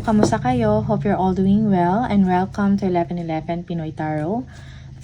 kamusta kayo? Hope you're all doing well and welcome to 1111 Pinoy Tarot.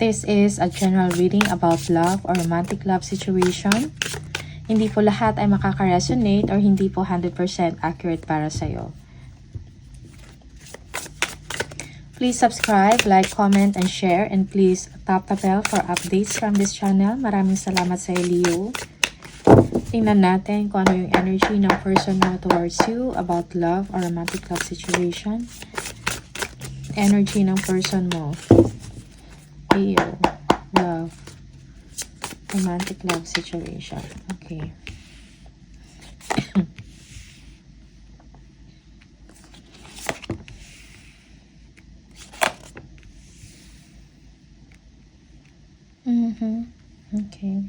This is a general reading about love or romantic love situation. Hindi po lahat ay makaka-resonate or hindi po 100% accurate para sa'yo. Please subscribe, like, comment, and share, and please tap the bell for updates from this channel. Maraming salamat sa Leo. Tingnan natin kung ano yung energy ng person mo towards you about love or romantic love situation. Energy ng person mo. Leo, love, romantic love situation. Okay. Okay.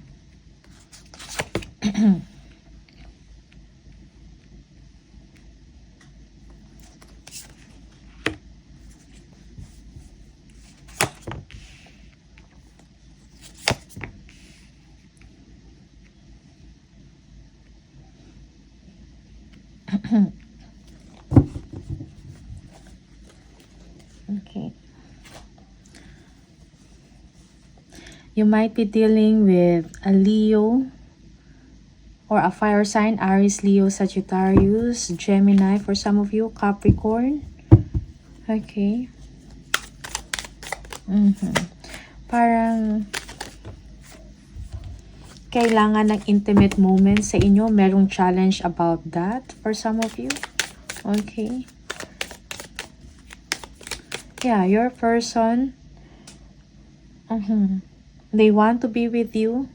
Okay. You might be dealing with a Leo or a fire sign, Aries, Leo, Sagittarius, Gemini for some of you, Capricorn. Okay. Parang kailangan ng intimate moments sa inyo. Merong challenge about that for some of you. Okay. Yeah, your person, they want to be with you,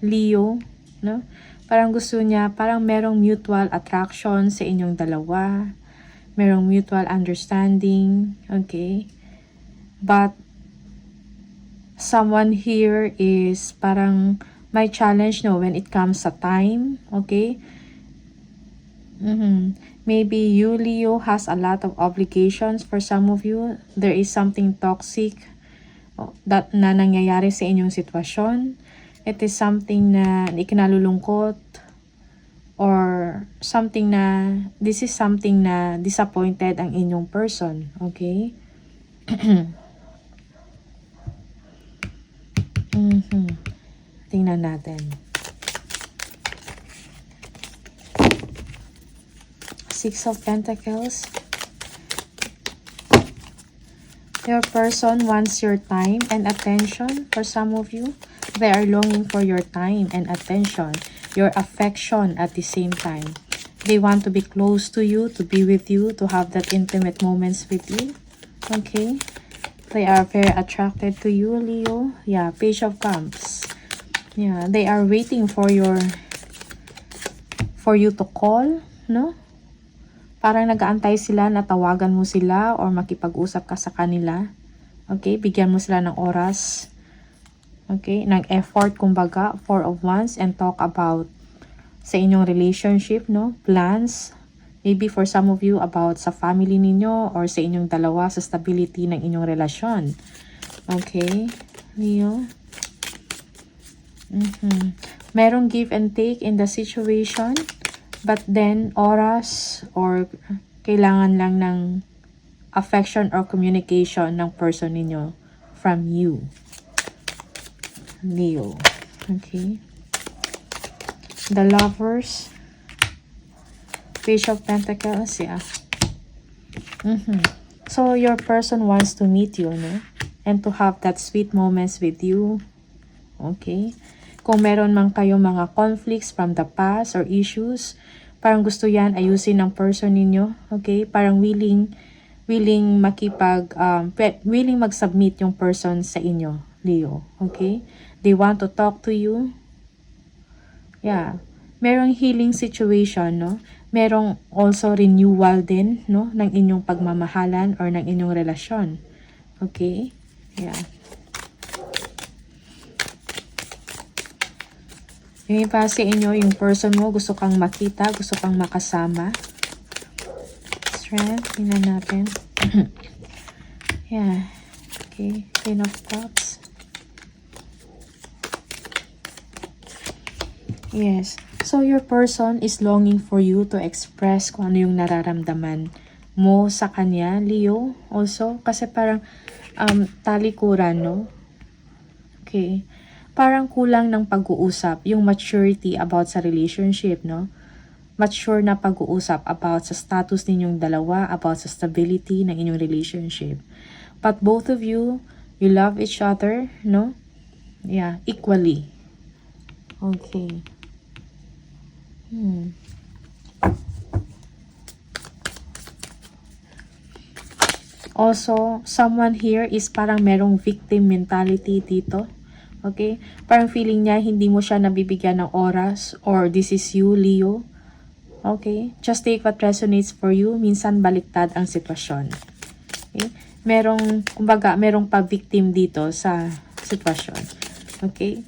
Leo, no? Parang gusto niya, parang merong mutual attraction sa inyong dalawa. Merong mutual understanding, okay? But someone here is parang may challenge, no, when it comes sa time, okay? Maybe you, Leo, has a lot of obligations for some of you. There is something toxic that na nangyayari sa inyong sitwasyon. It is something na ikinalulungkot or something na this is something na disappointed ang inyong person, okay? Tingnan natin. Six of Pentacles. Your person wants your time and attention. For some of you, they are longing for your time and attention, your affection at the same time. They want to be close to you, to be with you, to have that intimate moments with you. Okay? They are very attracted to you, Leo. Yeah, Page of Cups. Yeah, they are waiting for you to call, no? Parang nag-aantay sila na tawagan mo sila or makipag-usap ka sa kanila. Okay? Bigyan mo sila ng oras. Okay? Ng effort, kumbaga, Four of Wands, and talk about sa inyong relationship, no? Plans. Maybe for some of you about sa family ninyo or sa inyong dalawa, sa stability ng inyong relasyon. Okay? Leo? Merong give and take in the situation. But then, oras or kailangan lang ng affection or communication ng person ninyo from you, Leo. Okay? The Lovers. Page of Pentacles, yeah. So, your person wants to meet you, no? And to have that sweet moments with you. Okay? Kung meron man kayo mga conflicts from the past or issues, parang gusto yan ayusin ng person ninyo, okay? Parang willing mag-submit yung person sa inyo, Leo, okay? They want to talk to you. Yeah. Merong healing situation, no? Merong also renewal din, no? Ng inyong pagmamahalan or ng inyong relasyon. Okay? Yeah. Yung iba sa inyo, yung person mo, gusto kang makita, gusto kang makasama. Strength, tingnan natin. Yeah. Okay, Queen of Cups. Yes. So, your person is longing for you to express kung ano yung nararamdaman mo sa kanya, Leo, also. Kasi parang talikuran, no? Okay. Parang kulang ng pag-uusap, yung maturity about sa relationship, no? Mature na pag-uusap about sa status ninyong dalawa, about sa stability ng inyong relationship. But both of you love each other, no? Yeah, equally. Okay. Also, someone here is parang merong victim mentality dito. Okay? Parang feeling niya hindi mo siya nabibigyan ng oras, or this is you, Leo. Okay? Just take what resonates for you. Minsan baliktad ang sitwasyon. Okay? Kumbaga, merong pa-victim dito sa sitwasyon. Okay?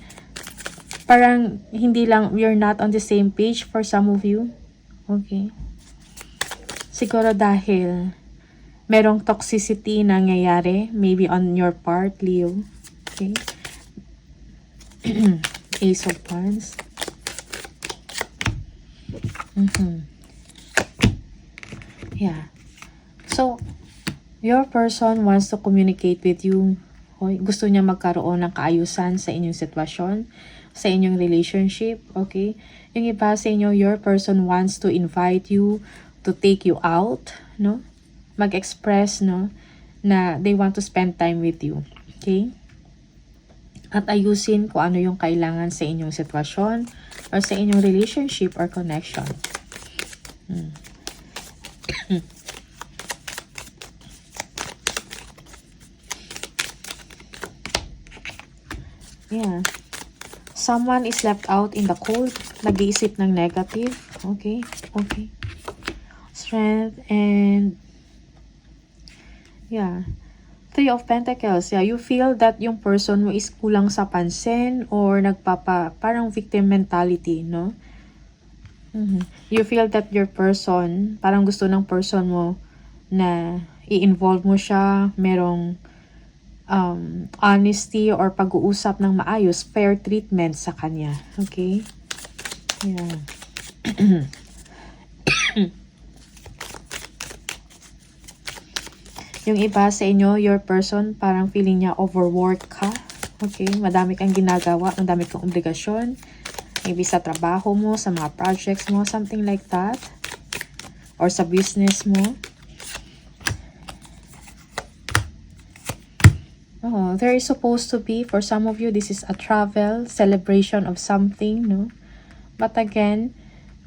Parang hindi lang, you're not on the same page for some of you. Okay? Siguro dahil merong toxicity na nangyayari, maybe on your part, Leo. Okay? Ace of Wands. Yeah. So, your person wants to communicate with you. Okay? Gusto niya magkaroon ng kaayusan sa inyong sitwasyon, sa inyong relationship. Okay? Yung iba sa inyo, your person wants to invite you to take you out, no? Mag-express, no, na they want to spend time with you. Okay? At ayusin kung ano yung kailangan sa inyong sitwasyon or sa inyong relationship or connection. Yeah. Someone is left out in the cold. Nag-iisip ng negative. Okay? Okay. Strength and yeah. 3 of Pentacles. Yeah, you feel that yung person mo is kulang sa pansin or parang victim mentality, no? You feel that your person, parang gusto ng person mo na i-involve mo siya, merong honesty or pag-uusap ng maayos, fair treatment sa kanya. Okay? Yeah. Yung iba sa inyo, your person, parang feeling niya overwork ka. Okay? Madami kang ginagawa, madami kang obligasyon. Maybe sa trabaho mo, sa mga projects mo, something like that. Or sa business mo. Oh, there is supposed to be, for some of you, this is a travel, celebration of something, no? But again,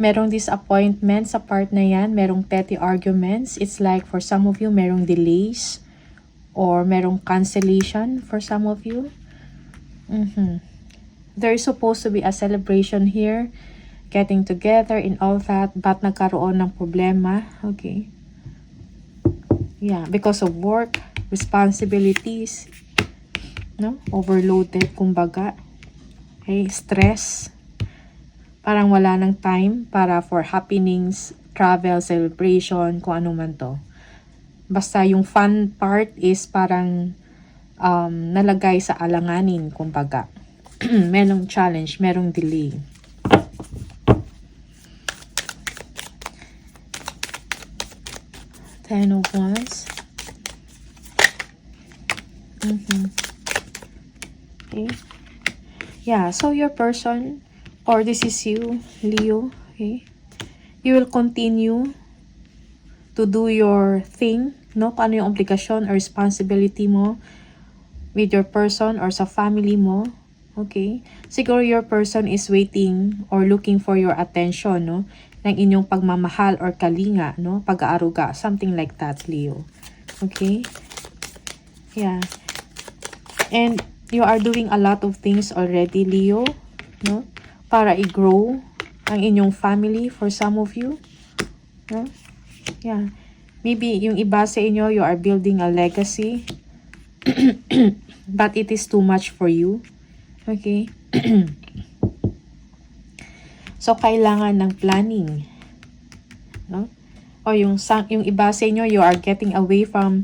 merong disappointment sa part na yan, merong petty arguments. It's like for some of you, merong delays or merong cancellation for some of you. There is supposed to be a celebration here, getting together and all that, but nagkaroon ng problema. Okay. Yeah, because of work, responsibilities, no? Overloaded, kumbaga. Okay, stress. Parang wala ng time para for happenings, travel, celebration, kung ano man to. Basta yung fun part is parang nalagay sa alanganin, kumbaga. Merong challenge, merong delay. Ten of Wands. Okay. Yeah, so your person, or this is you, Leo, okay? You will continue to do your thing, no? Paano yung obligasyon or responsibility mo with your person or sa family mo, okay? Siguro your person is waiting or looking for your attention, no? Ng inyong pagmamahal or kalinga, no? Pag-aaruga, something like that, Leo. Okay? Yeah. And you are doing a lot of things already, Leo, no? Para i-grow ang inyong family for some of you. No? Yeah. Maybe yung iba sa inyo, you are building a legacy. But it is too much for you. Okay? So, kailangan ng planning. No? O yung iba sa inyo, you are getting away from,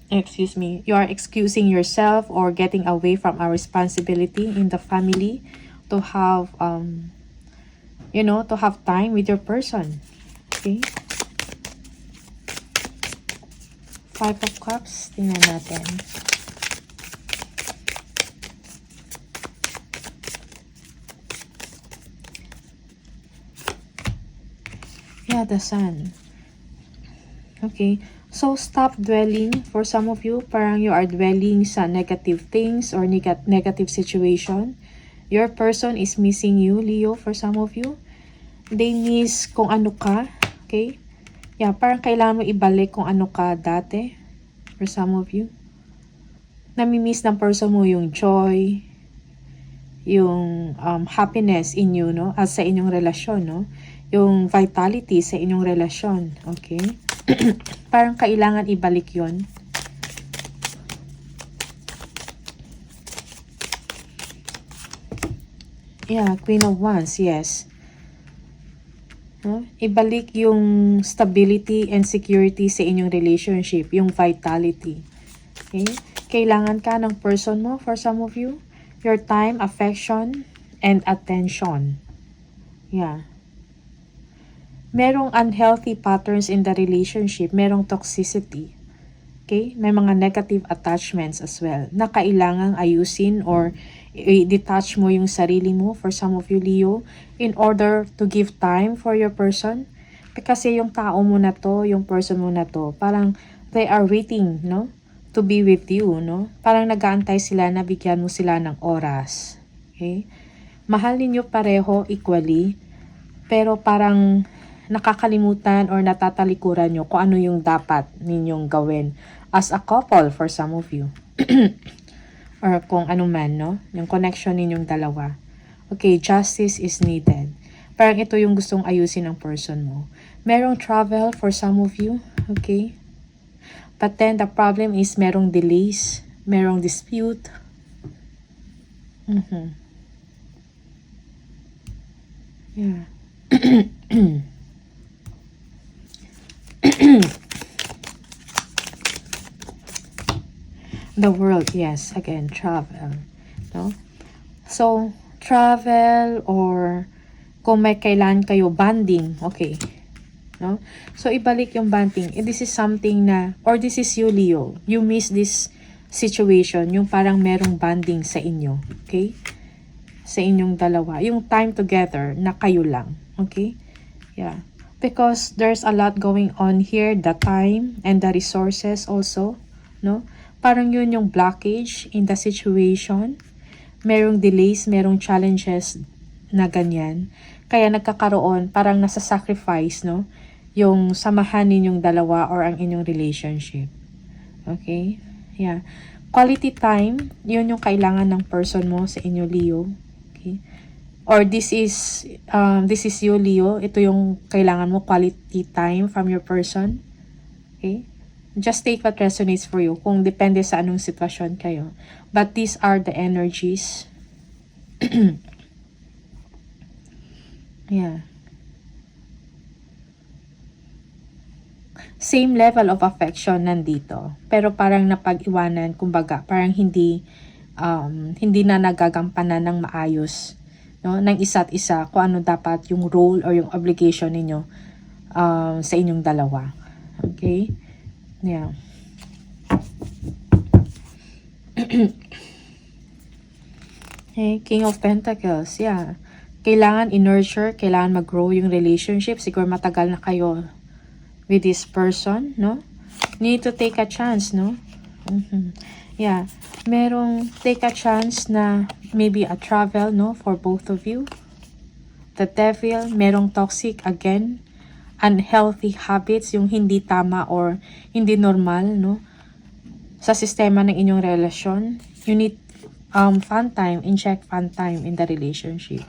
you are excusing yourself or getting away from a responsibility in the family to have, to have time with your person. Okay? Five of Cups. Tingnan natin. Yeah, the Sun. Okay. So, stop dwelling. For some of you, parang you are dwelling sa negative things or negative situation. Your person is missing you, Leo, for some of you. They miss kung ano ka. Okay? Yeah, parang kailangan mo ibalik kung ano ka dati. For some of you. Namimiss ng person mo yung joy, yung happiness in you, no? At sa inyong relasyon, no? Yung vitality sa inyong relasyon. Okay? Parang kailangan ibalik yon. Yeah, Queen of Wands, yes. No? Ibalik yung stability and security sa inyong relationship, yung vitality. Okay? Kailangan ka ng person mo, for some of you, your time, affection, and attention. Yeah. Merong unhealthy patterns in the relationship, merong toxicity. Okay? May mga negative attachments as well na kailangang ayusin or i-detach mo yung sarili mo, for some of you, Leo, in order to give time for your person. Kasi yung tao mo na to, yung person mo na to, parang they are waiting, no? To be with you, no? Parang nag-aantay sila na bigyan mo sila ng oras. Okay? Mahal ninyo pareho equally, pero parang nakakalimutan or natatalikuran nyo kung ano yung dapat ninyong gawin as a couple, for some of you. Or kung ano man, no? Yung connection ninyong dalawa. Okay, justice is needed. Parang ito yung gustong ayusin ng person mo. Merong travel for some of you. Okay? But then the problem is merong delays, merong dispute. Yeah. The world, yes, again, travel, no? So, travel or kung may kailan kayo bonding, okay, no? So, ibalik yung bonding. This is something na, or this is you, Leo. You miss this situation, yung parang merong bonding sa inyo, okay? Sa inyong dalawa. Yung time together na kayo lang, okay? Yeah. Because there's a lot going on here, the time and the resources also, no? Parang yun yung blockage in the situation. Merong delays, merong challenges na ganyan. Kaya nagkakaroon, parang nasa sacrifice, no? Yung samahan ninyong dalawa or ang inyong relationship. Okay? Yeah. Quality time, yun yung kailangan ng person mo sa inyo, Leo. Okay? Or this is you, Leo. Ito yung kailangan mo, quality time from your person. Okay? Just take what resonates for you kung depende sa anong sitwasyon kayo. But these are the energies. Yeah. Same level of affection nandito. Pero parang napag-iwanan, kumbaga, parang hindi na nagagampanan ng maayos, no, ng isa't isa kung ano dapat yung role or yung obligation ninyo sa inyong dalawa. Okay? Yeah. Okay, King of Pentacles. Yeah. Kailangan i-nurture, kailangan mag-grow yung relationship. Siguro matagal na kayo with this person, no? Need to take a chance, no? Yeah. Merong take a chance na maybe a travel, no? For both of you. The Devil, merong toxic again. Unhealthy habits, yung hindi tama or hindi normal, no? Sa sistema ng inyong relasyon. You need fun time, inject fun time in the relationship.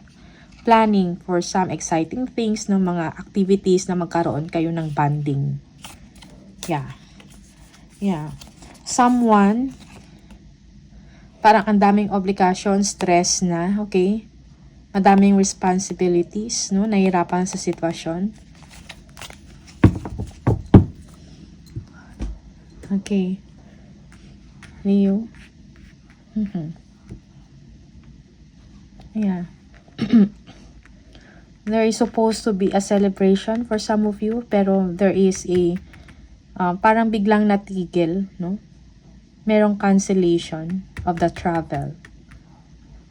Planning for some exciting things, no? Mga activities na magkaroon kayo ng bonding. Yeah. Yeah. Someone, parang ang daming obligation, stress na, okay? Madaming responsibilities, no? Nahihirapan sa sitwasyon. Okay. Leo. Yeah. There is supposed to be a celebration for some of you, pero there is a parang biglang natigil, no? Merong cancellation of the travel.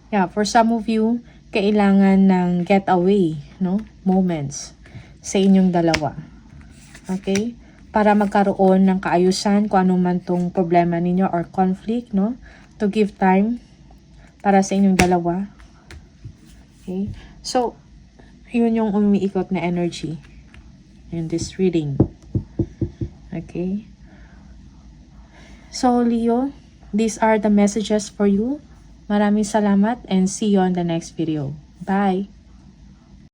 Yeah, for some of you, kailangan ng getaway, no? Moments sa inyong dalawa. Okay? Para magkaroon ng kaayusan kung ano man tong problema ninyo or conflict, no? To give time para sa inyong dalawa. Okay? So, yun yung umiikot na energy in this reading. Okay? So, Leo, these are the messages for you. Maraming salamat and see you on the next video. Bye!